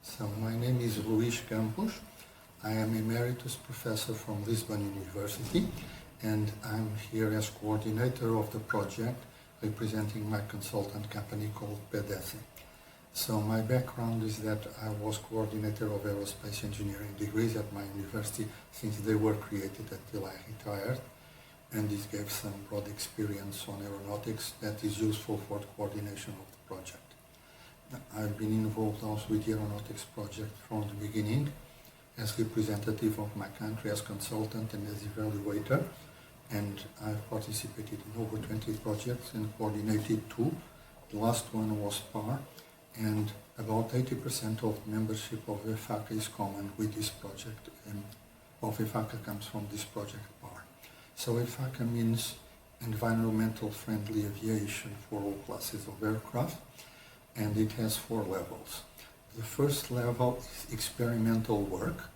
So my name is Luís Campos. I am Emeritus Professor from Lisbon University, and I'm here as coordinator of the project representing my consultant company called pave. So my background is that I was coordinator of aerospace engineering degrees at my university since they were created until I retired, and this gave some broad experience on aeronautics that is useful for the coordination of the project. I've been involved also with the aeronautics project from the beginning as representative of my country, as consultant and as evaluator, and I've participated in over 20 projects and coordinated 2. The last one was PAR, and about 80% of membership of EFACA is common with this project, and of EFACA comes from this project PAR. So EFACA means environmental friendly aviation for all classes of aircraft, and it has 4 levels. The first level is experimental work,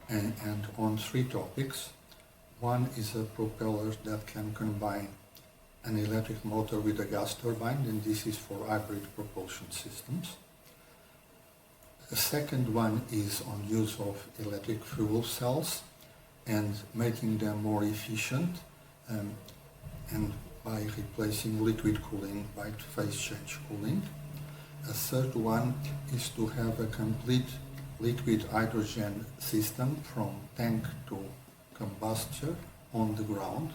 and on 3 topics. One is a propeller that can combine an electric motor with a gas turbine, and this is for hybrid propulsion systems. The second one is on use of electric fuel cells and making them more efficient, and by replacing liquid cooling by phase change cooling. A third one is to have a complete liquid hydrogen system from tank to combustor on the ground.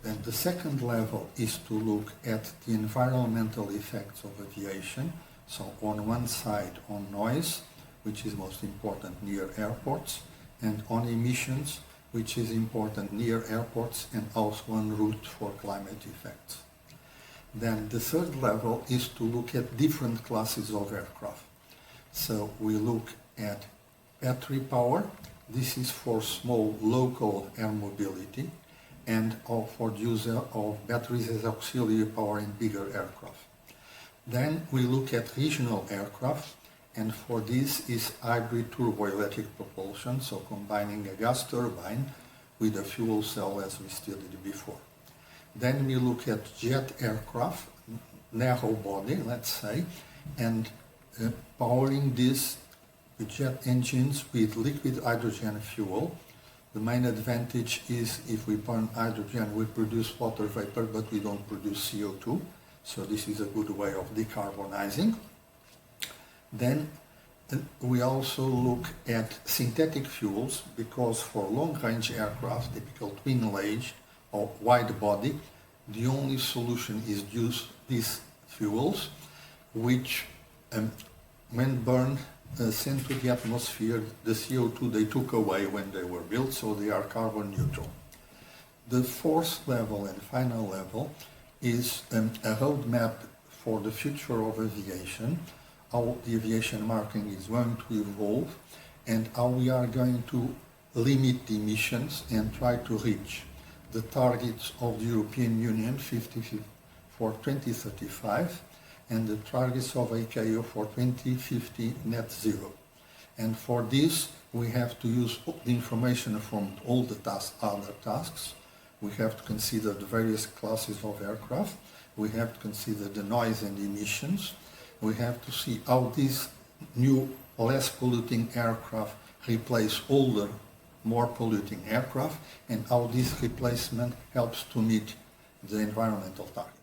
Then the second level is to look at the environmental effects of aviation. So on one side on noise, which is most important near airports, and on emissions, which is important near airports and also en route for climate effects. Then the third level is to look at different classes of aircraft. So we look at battery power. This is for small local air mobility, and for the use of batteries as auxiliary power in bigger aircraft. Then we look at regional aircraft, and for this is hybrid turboelectric propulsion, so combining a gas turbine with a fuel cell as we studied before. Then we look at jet aircraft, narrow body, let's say, and powering this with jet engines with liquid hydrogen fuel. The main advantage is if we burn hydrogen, we produce water vapor, but we don't produce CO2. So this is a good way of decarbonizing. Then we also look at synthetic fuels, because for long-range aircraft, typical twin-layage or wide body, the only solution is to use these fuels, which when burned sent to the atmosphere the CO2 they took away when they were built, so they are carbon neutral. The fourth level and final level is a roadmap for the future of aviation, how the aviation market is going to evolve, and how we are going to limit the emissions and try to reach the targets of the European Union for 2035 and the targets of ICAO for 2050 net zero. And for this, we have to use the information from all the other tasks. We have to consider the various classes of aircraft. We have to consider the noise and emissions. We have to see how these new, less polluting aircraft replace older, more polluting aircraft, and how this replacement helps to meet the environmental targets.